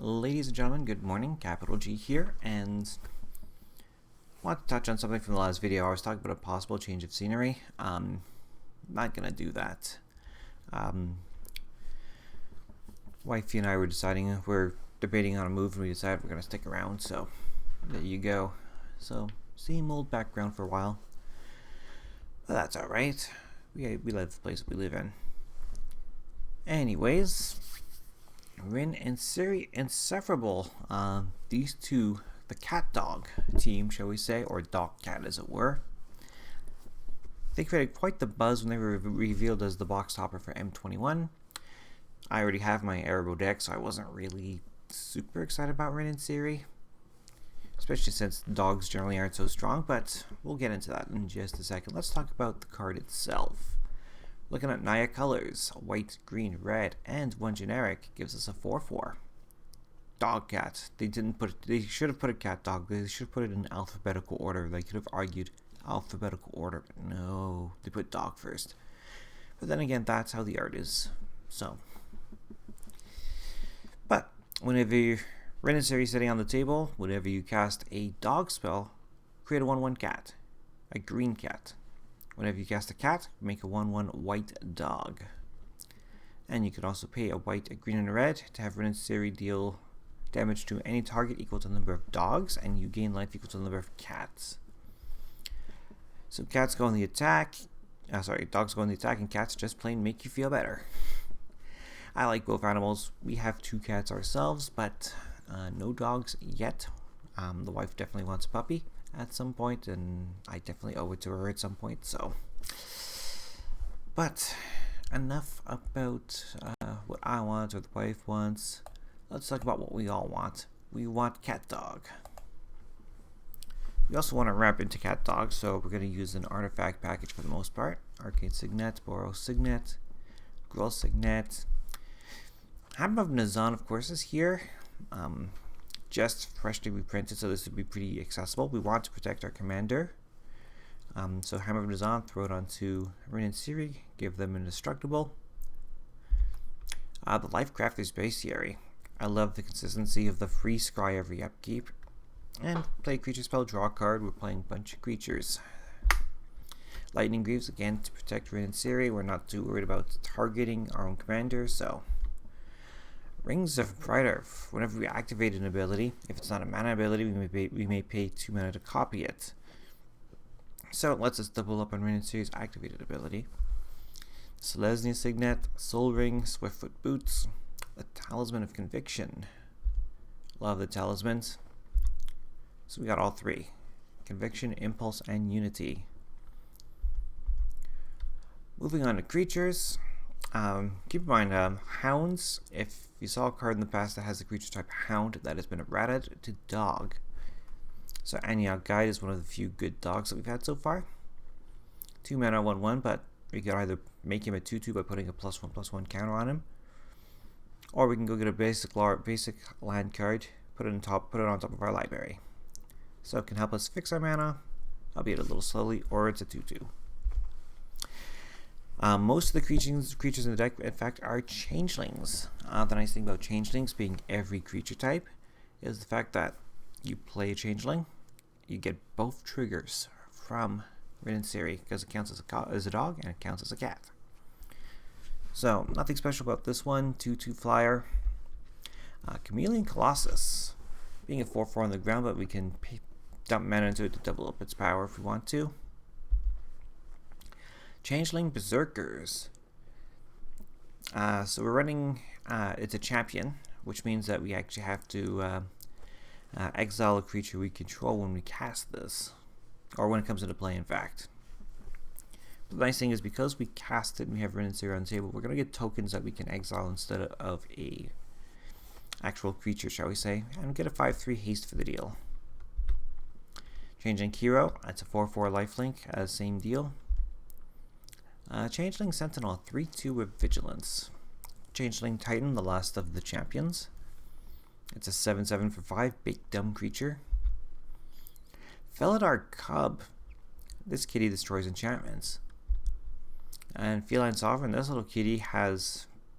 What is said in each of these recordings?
Ladies and gentlemen, good morning. Capital G here, and I want to touch on something from the last video. I was talking about a possible change of scenery. Not gonna do that. Wifey and I were debating on a move, and we decided we're gonna stick around. So there you go. So same old background for a while, but that's all right. We love the place that we live in. Anyways. Rin and Siri Insufferable. These two, the cat dog team, shall we say, or dog cat as it were, they created quite the buzz when they were revealed as the box topper for M21. I already have my Arabo deck, so I wasn't really super excited about Rin and Siri, especially since dogs generally aren't so strong, but we'll get into that in just a second. Let's talk about the card itself. Looking at Naya colors, white, green, red, and one generic gives us a 4/4. Dog cat. They should have put a cat dog. They should have put it in alphabetical order. They could have argued alphabetical order, but no, they put dog first. But then again, that's how the art is. So, but whenever Rin and Siri sitting on the table, whenever you cast a dog spell, create a 1/1 cat, a green cat. Whenever you cast a cat, make a 1/1 white dog. And you could also pay a white, a green, and a red to have Rin and Siri deal damage to any target equal to the number of dogs, and you gain life equal to the number of cats. So cats go on the attack. Dogs go on the attack, and cats just plain make you feel better. I like both animals. We have 2 cats ourselves, but no dogs yet. The wife definitely wants a puppy at some point, and I definitely owe it to her at some point. So, but enough about what I want or the wife wants. Let's talk about what we all want. We want cat dog. We also want to wrap into cat dog, so we're going to use an artifact package for the most part. Arcade Signet, Borrow Signet, Grill Signet. Hammer of Nazan, of course, is here. Just freshly reprinted, so this would be pretty accessible. We want to protect our commander. So Hammer of Nazan, throw it onto Rin and Siri, give them indestructible. The Lifecrafter's Bestiary. I love the consistency of the free scry every upkeep. And play a creature spell, draw a card. We're playing a bunch of creatures. Lightning Greaves, again, to protect Rin and Siri. We're not too worried about targeting our own commander, so. Rings of Bright Earth. Whenever we activate an ability, if it's not a mana ability, we may pay 2 mana to copy it. So it lets us double up on Rin and Siri's activated ability. Selesnya Signet, Soul Ring, Swiftfoot Boots, the Talisman of Conviction. Love the talismans. So we got all 3. Conviction, Impulse, and Unity. Moving on to creatures. Keep in mind, hounds, if you saw a card in the past that has a creature type hound, that has been errated to dog. So Anyog Guide is one of the few good dogs that we've had so far. 2 mana, 1/1, but we could either make him a 2/2 by putting a +1/+1 counter on him, or we can go get a basic land card, put it on top of our library. So it can help us fix our mana, albeit a little slowly, or it's a 2/2. Most of the creatures in the deck, in fact, are changelings. The nice thing about changelings being every creature type is the fact that you play a changeling, you get both triggers from Rin and Siri, because it counts as a dog and it counts as a cat. So, nothing special about this one. 2/2 flyer. Chameleon Colossus. Being a 4/4 on the ground, but we can dump mana into it to double up its power if we want to. Changeling Berserkers. So we're running, it's a champion, which means that we actually have to exile a creature we control when we cast this, or when it comes into play, in fact. But the nice thing is, because we cast it and we have Rin and Siri on the table, we're going to get tokens that we can exile instead of a actual creature, shall we say, and get a 5/3 haste for the deal. Changeling Hero, that's a 4/4 lifelink, same deal. Changeling Sentinel, 3/2 with Vigilance. Changeling Titan, the last of the champions. It's a 7/7 for 5, big dumb creature. Felidar Cub. This kitty destroys enchantments. And Feline Sovereign, this little kitty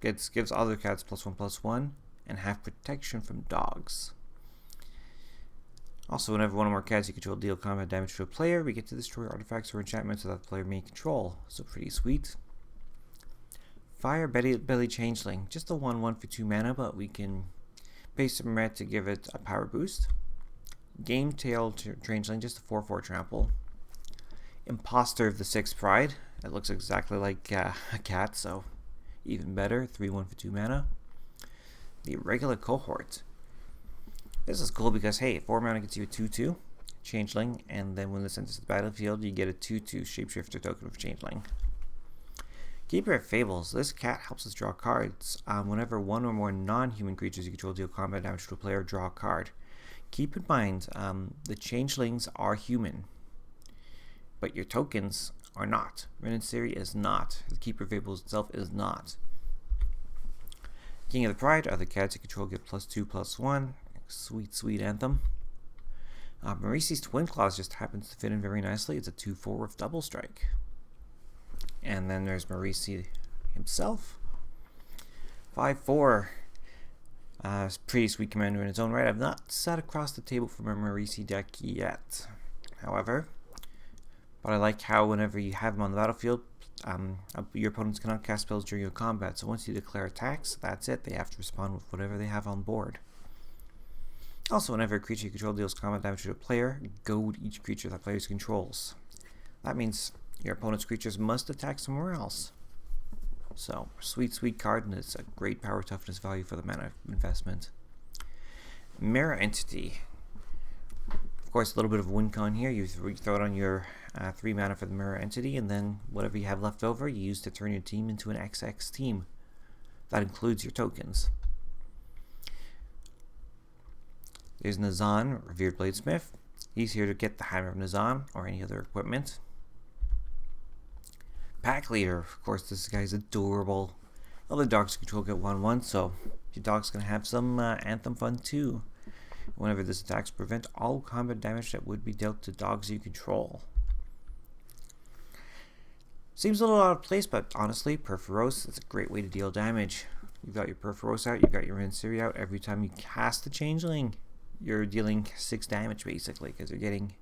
gives other cats +1/+1, and have protection from dogs. Also, whenever one or more cats you control deal combat damage to a player, we get to destroy artifacts or enchantments that the player may control. So pretty sweet. Fire Belly Changeling. Just a 1/1 for 2 mana, but we can pay some red to give it a power boost. Game Tail Changeling, just a 4/4 trample. Imposter of the 6th Pride. It looks exactly like a cat, so even better. 3/1 for 2 mana. The Irregular Cohort. This is cool because, hey, 4 mana gets you a 2/2 Changeling, and then when this enters the battlefield, you get a 2/2 Shapeshifter token of Changeling. Keeper of Fables. This cat helps us draw cards. Whenever one or more non-human creatures you control deal combat damage to a player, draw a card. Keep in mind, the Changelings are human, but your tokens are not. Rin and Siri is not. The Keeper of Fables itself is not. King of the Pride. Other cats you control get +2/+1. Sweet, sweet anthem. Maurice's Twin Claws just happens to fit in very nicely. It's a 2/4 with double strike. And then there's Maurice himself. 5/4. Pretty sweet commander in its own right. I've not sat across the table from a Maurice deck yet, however. But I like how whenever you have him on the battlefield, your opponents cannot cast spells during your combat. So once you declare attacks, that's it. They have to respond with whatever they have on board. Also, whenever a creature you control deals combat damage to a player, goad each creature that player controls. That means your opponent's creatures must attack somewhere else. So, sweet, sweet card, and it's a great power toughness value for the mana investment. Mirror Entity. Of course, a little bit of win con here. You throw it on your 3 mana for the Mirror Entity, and then whatever you have left over, you use to turn your team into an XX team. That includes your tokens. There's Nazan, Revered Bladesmith. He's here to get the Hammer of Nazan or any other equipment. Pack Leader. Of course, this guy's adorable. Other dogs control get 1/1, so your dog's going to have some anthem fun too. Whenever this attacks, prevent all combat damage that would be dealt to dogs you control. Seems a little out of place, but honestly, Perforos is a great way to deal damage. You've got your Perforos out, you've got your Rin and Siri out. Every time you cast a Changeling, you're dealing 6 damage basically, because you're getting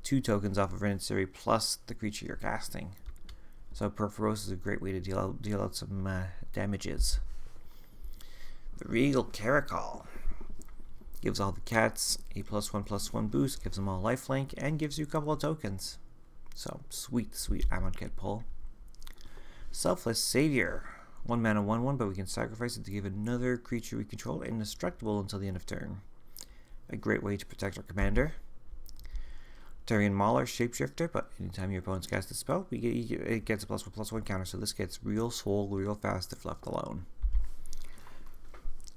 2 tokens off of Rin and Siri plus the creature you're casting. So Perforos is a great way to deal out some damages. The Regal Caracal gives all the cats a +1/+1 boost, gives them all lifelink, and gives you a couple of tokens. So sweet, sweet Amonkhet pull. Selfless Savior. 1 mana 1/1, but we can sacrifice it to give another creature we control indestructible until the end of turn. A great way to protect our commander. Tarian Mauler, Shapeshifter, but anytime your opponents cast a spell, it gets a +1/+1 counter, so this gets real swole real fast if left alone.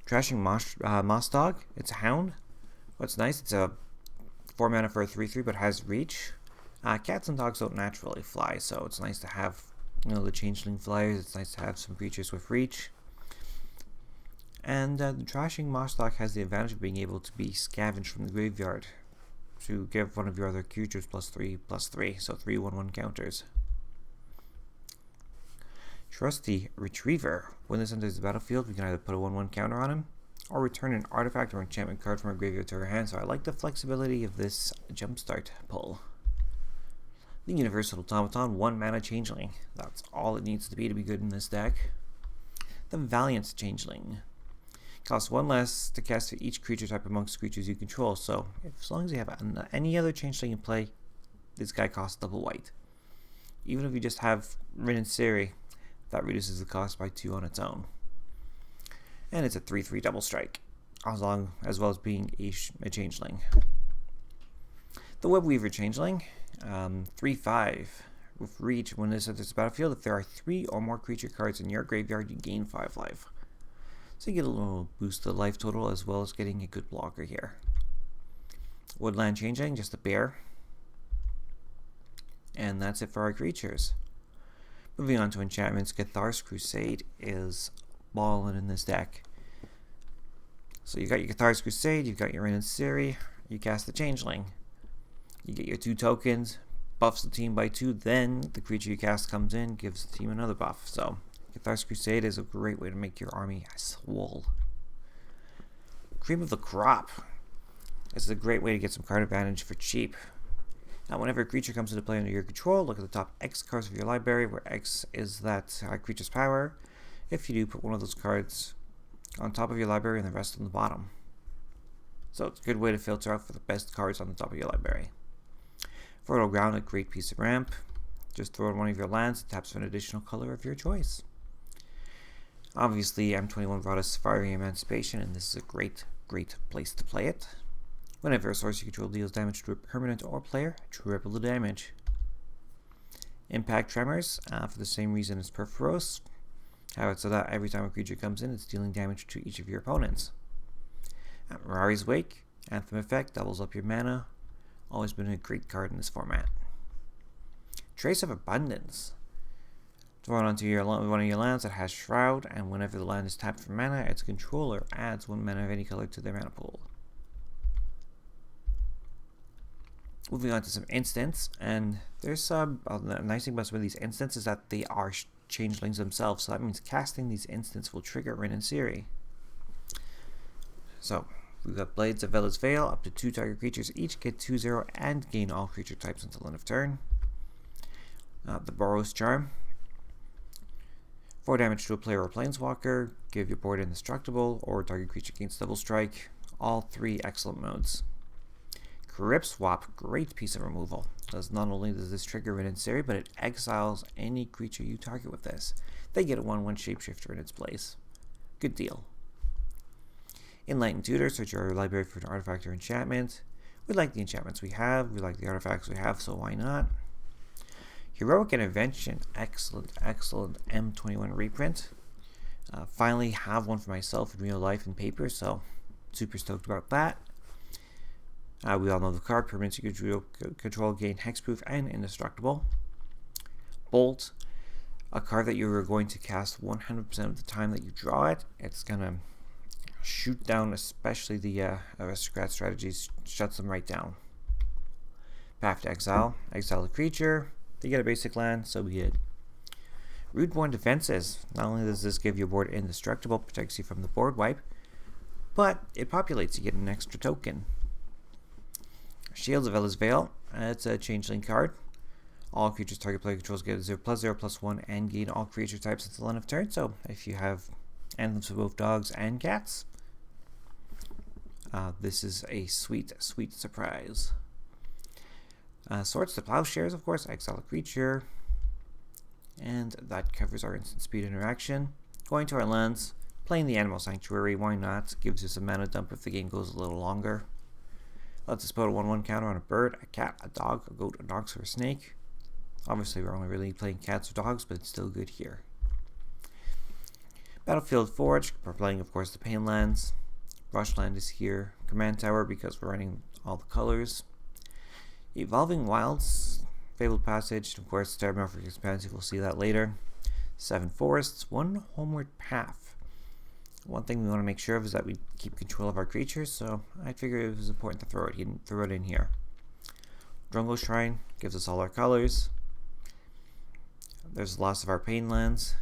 Trashing Moss Dog. It's a hound. What's nice, it's a 4 mana for a 3/3, but has reach. Cats and dogs don't naturally fly, so it's nice to have, the Changeling flyers. It's nice to have some creatures with reach. And the Trashing Moss Dog has the advantage of being able to be scavenged from the graveyard to give one of your other creatures +3/+3, so 3/1/1 counters. Trusty Retriever. When this enters the battlefield, we can either put a 1/1 counter on him, or return an artifact or enchantment card from our graveyard to our hand, so I like the flexibility of this jumpstart pull. The Universal Automaton, 1 mana Changeling. That's all it needs to be good in this deck. The Valiant Changeling. Costs 1 less to cast for each creature type amongst creatures you control, so as long as you have any other Changeling in play, this guy costs double white. Even if you just have Rin and Siri, that reduces the cost by 2 on its own. And it's a 3/3 double strike, as well as being a Changeling. The Webweaver Changeling, 3/5 with reach. When this enters the battlefield, if there are 3 or more creature cards in your graveyard, you gain 5 life. So you get a little boost to the life total, as well as getting a good blocker here. Woodland Changeling, just a bear. And that's it for our creatures. Moving on to enchantments, Cathars Crusade is balling in this deck. So you got your Cathars Crusade, you've got your Rin and Siri, you cast the Changeling. You get your 2 tokens, buffs the team by 2, then the creature you cast comes in, gives the team another buff. So Cathars Crusade is a great way to make your army swole. Cream of the crop. This is a great way to get some card advantage for cheap. Now, whenever a creature comes into play under your control, look at the top X cards of your library, where X is that creature's power. If you do, put one of those cards on top of your library and the rest on the bottom. So it's a good way to filter out for the best cards on the top of your library. Fertile Ground, a great piece of ramp. Just throw in one of your lands, it taps for an additional color of your choice. Obviously, M21 brought us Seri Emancipation, and this is a great place to play it. Whenever a source you control deals damage to a permanent or player, triple the damage. Impact Tremors, for the same reason as Perforos. Have it so that every time a creature comes in, it's dealing damage to each of your opponents. Mirari's Wake, Anthem effect, doubles up your mana. Always been a great card in this format. Trace of Abundance. Throw it onto one of your lands that has Shroud, and whenever the land is tapped for mana, its controller adds 1 mana of any color to their mana pool. Moving on to some instants, and there's a nice thing about some of these instants is that they are changelings themselves, so that means casting these instants will trigger Rin and Siri. So, we've got Blades of Vela's Veil, up to 2 target creatures each get 2/0 and gain all creature types until end of turn. The Boros Charm. 4 damage to a player or planeswalker, give your board indestructible, or target creature gains double strike. All 3 excellent modes. Grip Swap, great piece of removal. Not only does this trigger Rin and Siri, but it exiles any creature you target with this. They get a 1/1 shapeshifter in its place. Good deal. Enlightened Tutor, search your library for an artifact or enchantment. We like the enchantments we have, we like the artifacts we have, so why not? Heroic Intervention, excellent M21 reprint. Finally have one for myself in real life and paper, so super stoked about that. We all know the card, permanents you control gain hexproof and indestructible. Bolt, a card that you are going to cast 100% of the time that you draw it. It's going to shoot down, especially the aristocrat strategies, shuts them right down. Path to Exile, exile a creature. They get a basic land, so be it. Rudeborn Defenses, not only does this give your board indestructible, protects you from the board wipe, but it populates, you get an extra token. Shields of Vela's Veil, it's a changeling card. All creatures target player controls get a 0/0/1 and gain all creature types until end of turn, so if you have anthems for both dogs and cats, this is a sweet surprise. Swords to Plowshares, of course, exile a creature, and that covers our instant speed interaction. Going to our lands, playing the Animal Sanctuary, why not? Gives us a mana dump if the game goes a little longer. Lets us put a 1/1 counter on a bird, a cat, a dog, a goat, a ox, or a snake. Obviously, we're only really playing cats or dogs, but it's still good here. Battlefield Forge, we're playing, of course, the Pain lands. Brushland is here. Command Tower, because we're running all the colors. Evolving Wilds, Fabled Passage, of course, Terramorphic Expanse, we'll see that later. 7 Forests, 1 Homeward Path. One thing we want to make sure of is that we keep control of our creatures, so I figured it was important to throw it in here. Drungo Shrine gives us all our colors. There's the loss of our Pain lands.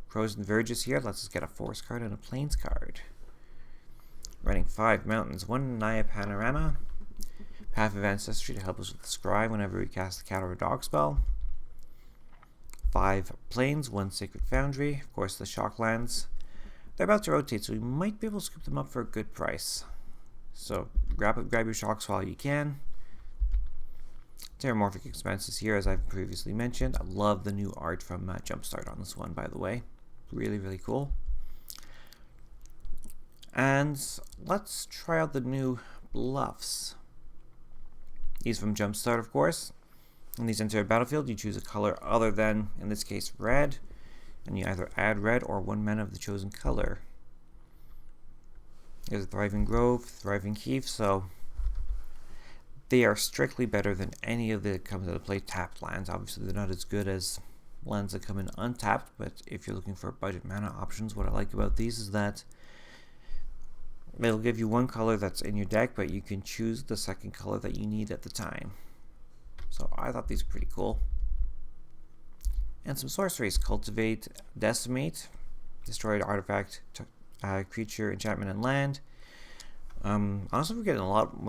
Crows and Verges here lets us get a Forest card and a Plains card. Running 5 Mountains, 1 Naya Panorama. Path of Ancestry to help us with the Scry whenever we cast a cat or a dog spell. 5 Plains, 1 Sacred Foundry. Of course, the Shocklands. They're about to rotate, so we might be able to scoop them up for a good price. So grab your shocks while you can. Terramorphic Expanses here, as I've previously mentioned. I love the new art from Jumpstart on this one, by the way. Really cool. And let's try out the new Bluffs. These from Jumpstart, of course. When these enter a battlefield, you choose a color other than, in this case, red. And you either add red or 1 mana of the chosen color. There's a Thriving Grove, Thriving Heath, so they are strictly better than any of the comes into play tapped lands. Obviously, they're not as good as lands that come in untapped, but if you're looking for budget mana options, what I like about these is that it'll give you 1 color that's in your deck, but you can choose the second color that you need at the time. So I thought these were pretty cool. And some sorceries: Cultivate, Decimate, destroy an artifact, creature, enchantment, and land. Honestly, we're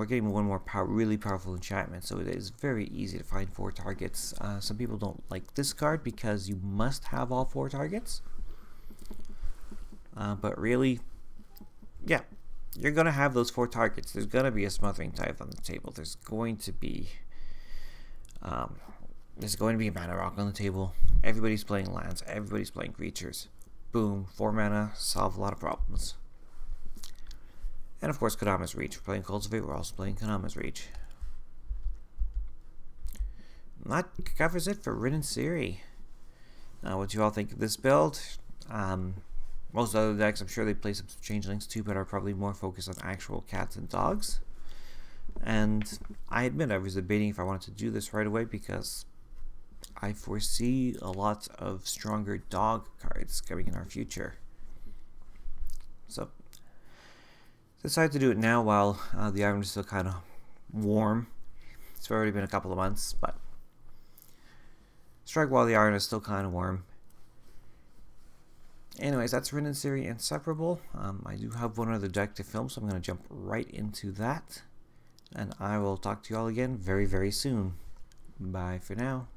getting one more really powerful enchantment, so it is very easy to find 4 targets. Some people don't like this card because you must have all 4 targets. But really, yeah, you're going to have those 4 targets. There's going to be a Smothering Tithe on the table. There's going to be a Mana Rock on the table. Everybody's playing lands. Everybody's playing creatures. Boom, 4 mana, solve a lot of problems. And of course, Kodama's Reach. We're playing Cultivate, we're also playing Kodama's Reach. That covers it for Rin and Siri. What do you all think of this build? Most other decks, I'm sure they play some Changelings too, but are probably more focused on actual cats and dogs. And I admit I was debating if I wanted to do this right away because I foresee a lot of stronger dog cards coming in our future. So decided to do it now while the island is still kind of warm. It's already been a couple of months, but strike while the iron is still kind of warm. Anyways, that's Rin and Siri Insufferable. I do have one other deck to film, so I'm going to jump right into that. And I will talk to you all again very, very soon. Bye for now.